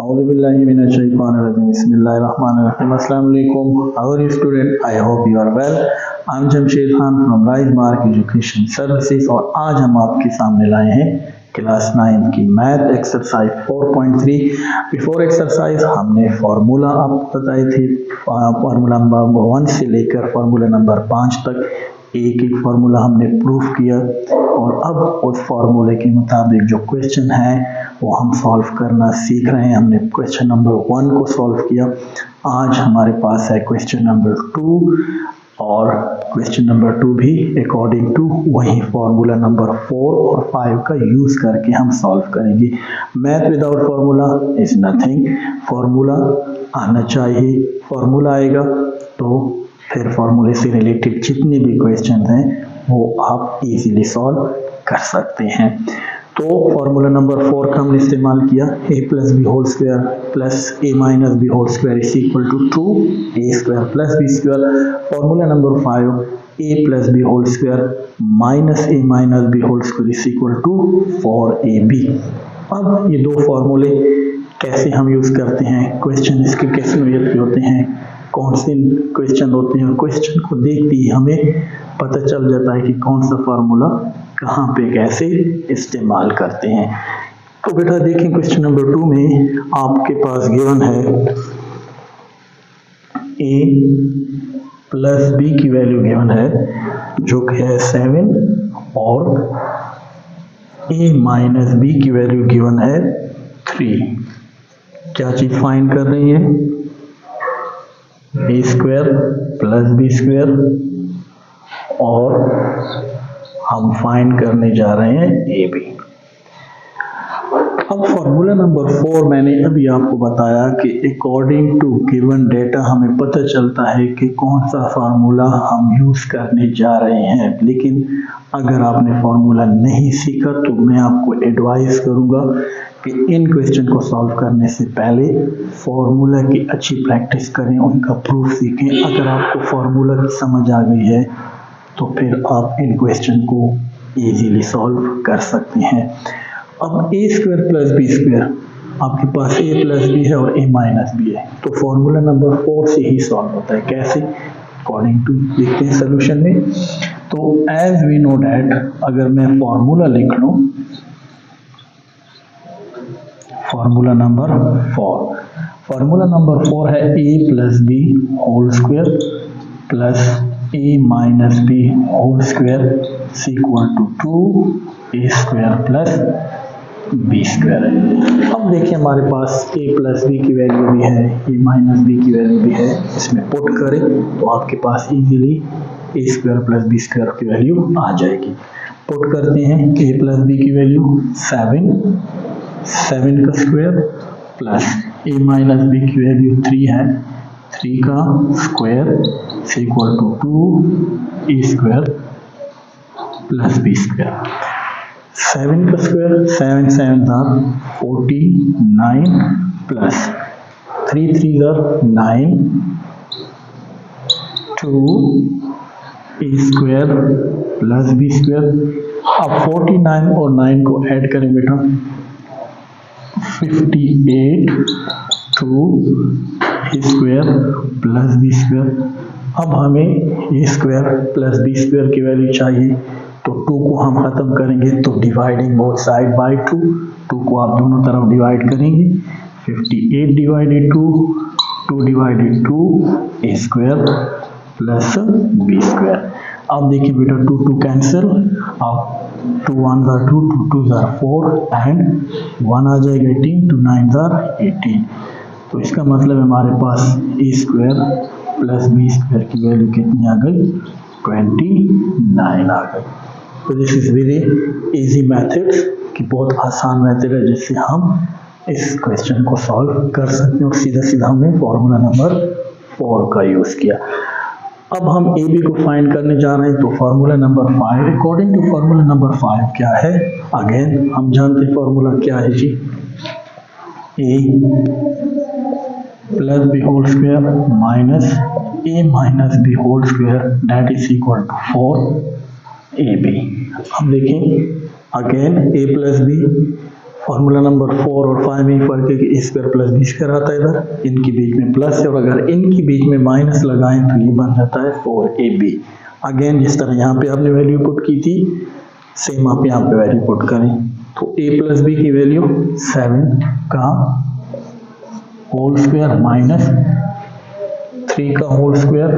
Bismillahirrahmanirrahim. Assalamu alaikum. How are you student? I hope you are well. I am Jamshid Khan from RiseMark Education Services और आज हम आपके सामने लाए हैं क्लास 9 की मैथ एक्सरसाइज 4.3। बिफोर एक्सरसाइज हमने फार्मूला आपको बताए थे, फार्मूला नंबर 1 से लेकर फार्मूला नंबर 5 तक एक एक फार्मूला हमने प्रूफ किया और अब उस फार्मूले के मुताबिक जो क्वेश्चन है वो हम सॉल्व करना सीख रहे हैं। हमने क्वेश्चन नंबर 1 को सॉल्व किया, आज हमारे पास है क्वेश्चन नंबर 2 और क्वेश्चन नंबर 2 भी अकॉर्डिंग टू वही फार्मूला नंबर 4 और 5 का यूज़ करके हम सॉल्व करेंगे। Math without formula is nothing, formula आना चाहिए, फार्मूला आएगा तो फिर फार्मूले से रिलेटेड जितने भी क्वेश्चन हैं वो आप इजीली सॉल्व कर सकते हैं। तो फार्मूला नंबर 4 का हमने इस्तेमाल किया, a plus B whole square plus a minus B whole square is equal to 2a square plus B square. Formula number 5 a plus B whole square minus a minus B whole square is equal to 4ab। अब ये दो फार्मूले कैसे हम use करते हैं, question इसके किस नोट के होते हैं, कौन से क्वेश्चन होते हैं, क्वेश्चन को देखते ही हमें पता चल जाता है कि कौन सा फार्मूला कहाँ पे कैसे इस्तेमाल करते हैं। तो बेटा देखें क्वेश्चन नंबर 2 में आपके पास गिवन है a प्लस b की वैल्यू गिवन है जो कि है 7 और a माइनस b की वैल्यू गिवन है 3। क्या चीज़ फाइंड कर रही है, a square plus b square और हम फाइंड करने जा रहे हैं ab। अब फार्मूला नंबर 4 मैंने अभी आपको बताया कि अकॉर्डिंग टू गिवन डेटा हमें पता चलता है कि कौन सा फार्मूला हम यूज़ करने जा रहे हैं। लेकिन अगर आपने फार्मूला नहीं सीखा तो मैं आपको एडवाइस करूंगा कि इन क्वेश्चन को सॉल्व करने से पहले फार्मूला की अच्छी प्रैक्टिस करें, उनका प्रूफ सीखें। अगर आपको फार्मूला की समझ आ गई है तो फिर आप इन क्वेश्चन को इजीली सॉल्व कर सकते हैं। अब a square plus B square आपके पास a प्लस बी है और a माइनस बी है, तो फार्मूला नंबर 4 से ही सॉल्व होता है। कैसे, अकॉर्डिंग टू देखते हैं सोल्यूशन में। तो एज वी नो डैट अगर मैं फार्मूला लिख लूँ, फार्मूला नंबर 4, फार्मूला नंबर 4 है a plus B whole square plus a minus B whole square equal to 2a square plus B square है। अब देखिए हमारे पास a प्लस बी की वैल्यू भी है, a माइनस बी की वैल्यू भी है, इसमें पुट करें तो आपके पास easily a square plus B square की वैल्यू आ जाएगी। पुट करते हैं a प्लस बी की वैल्यू 7 का square plus a minus B की वैल्यू 3 है, 3 का square equal to 2a square plus B square. 7 का square 7 7 49 plus 3 3 9 2a square plus B square. अब 49 और 9 को ऐड करें बेटा, 58 2a square plus B square. अब हमें a square plus B square की वैल्यू चाहिए तो 2 को हम खत्म करेंगे तो डिवाइडिंग बोथ साइड बाय 2 को आप दोनों तरफ डिवाइड करेंगे। 58 divided 2 divided 2 a square plus B square. अब देखिए बेटा 2 कैंसिल, अब 2 1 2 2 2 4 एंड 1 आ जाएगा 18, 2 9 18। तो इसका मतलब हमारे पास a square plus B square की वैल्यू कितनी आ गई, 29 आ गई। तो this is very easy method कि बहुत आसान मेथड है जिससे हम इस क्वेश्चन को सॉल्व कर सकते हैं और सीधा सीधा हमने फार्मूला नंबर 4 का यूज़ किया। अब हम ए बी को फाइंड करने जा रहे हैं तो formula number 5, according to formula number 5 क्या है, अगेन हम जानते हैं फार्मूला क्या है जी, a plus B whole square minus a minus B whole square that is equal to 4ab। अब देखें again a plus B formula number 4 और 5 में इक्वल के A square plus B square आता है, इधर इनके बीच में प्लस है और अगर इनके बीच में माइनस लगाएं तो ये बन जाता है 4ab। अगेन जिस तरह यहाँ पे आपने वैल्यू पुट की थी सेम आप यहाँ पे वैल्यू पुट करें, तो a प्लस बी की वैल्यू 7 का होल स्क्वायर माइनस 3 का whole square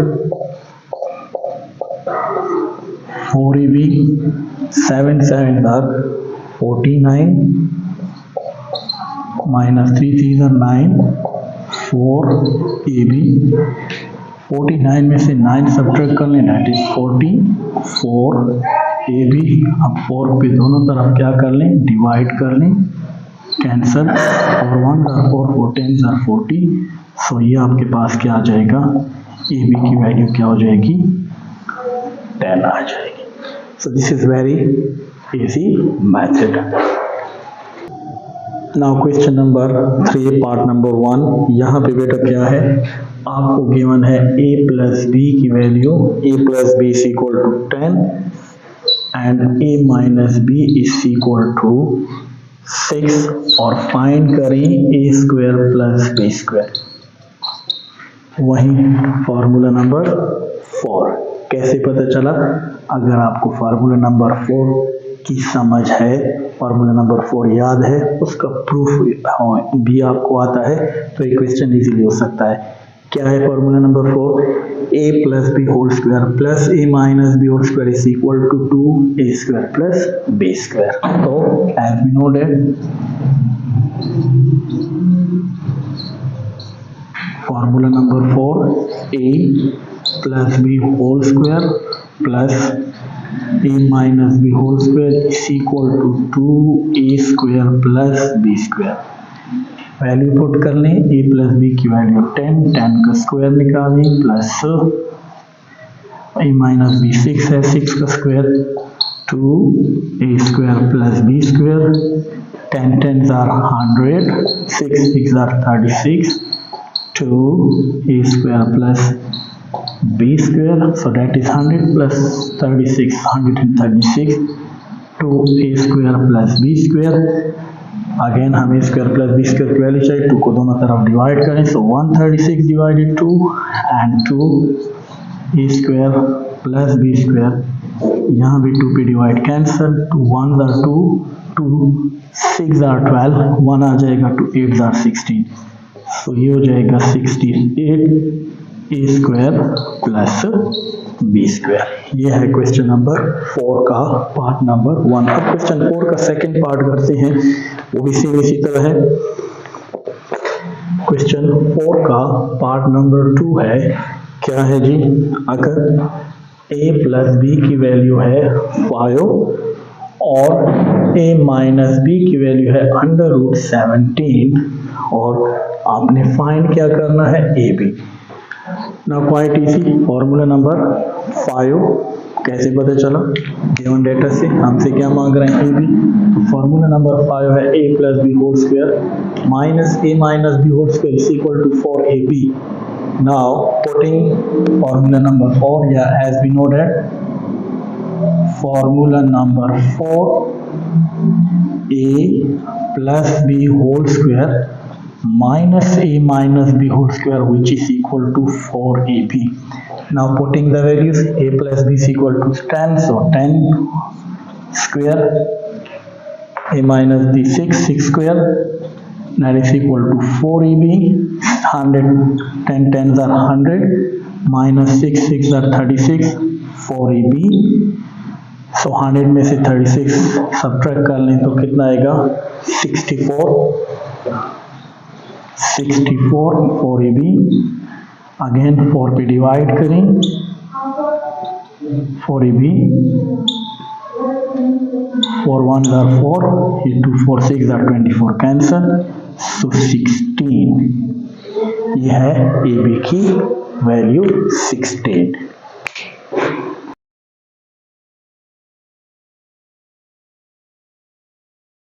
4ab, 7 7 49 minus 3 3 are 9 4ab, 49 में से 9 सब्ट्रैक्ट कर लें दैट इज 44ab। अब 4 पे दोनों तरफ क्या कर लें डिवाइड कर लें, कैंसल, और 1 are 4 4 10 are 40। सो ये आपके पास क्या आ जाएगा, ab की वैल्यू क्या हो जाएगी 10 आ जाएगी। So this is very easy method. Now question number 3 part number 1। यहाँ पे बेटा क्या है, आपको गिवन है a प्लस बी की value, a plus B is equal to 10 and a minus B is equal to 6 और फाइंड करें a square plus B square. वही फॉर्मूला नंबर 4 कैसे पता चला, अगर आपको फार्मूला नंबर 4 की समझ है, फार्मूला नंबर 4 याद है, उसका प्रूफ भी आपको आता है तो ये क्वेश्चन इजीली हो सकता है। क्या है formula number 4, a plus B whole square plus a minus B whole square is equal to 2a square plus b square. तो as we know that formula number 4 a plus B whole square plus a minus B whole square is equal to 2a square plus b square. Value put कर लें, a plus B की value 10, 10 का square निकालें plus a minus B 6 है, 6 का square 2a square plus b square, 10 10s are 100, 6 6 are 36, 2a square plus b square, so that is 100 plus 36, 136, 2a square plus b square। Again हमें square plus B square की value चाहिए, 2 को दोनों तरफ divide करें, so 136 divided 2 and 2 a square plus B square, यहाँ भी 2 पे divide cancel, 2 1s are 2, 2 6 are 12, 1 आ जाएगा, 2 8s are 16, तो ये हो जाएगा 68 a square plus B square. ये है क्वेश्चन नंबर 4 का पार्ट नंबर 1। अब क्वेश्चन 4 का सेकंड पार्ट करते हैं, वो भी सेम इसी तरह है। क्वेश्चन 4 का पार्ट नंबर 2 है, क्या है जी, अगर a प्लस बी की वैल्यू है 5 और a माइनस बी की वैल्यू है √17 और आपने फाइंड क्या करना है A B. Now quite easy, formula number 5 कैसे पता चला, गिवन डेटा से हमसे क्या मांग रहे हैं ए बी, तो फॉर्मूला नंबर 5 है a plus B whole square minus a minus B whole square is equal to 4ab। Now putting formula number 4, या as we know that formula number 4 a plus B whole square minus a minus b whole square which is equal to 4ab. Now putting the values, a plus b is equal to 10, so 10 square, a minus b 6 square, that is equal to 4ab, 100, 10 10s are 100, minus 6 6 are 36, 4ab, so 100 में से 36 subtract कर लें तो कितना आएगा 64 4ab। Again 4 पे divide करें, 4ab, 4 1s are 4, 2 4 6 are 24 cancel, सो 16। यह है ab की वैल्यू 16।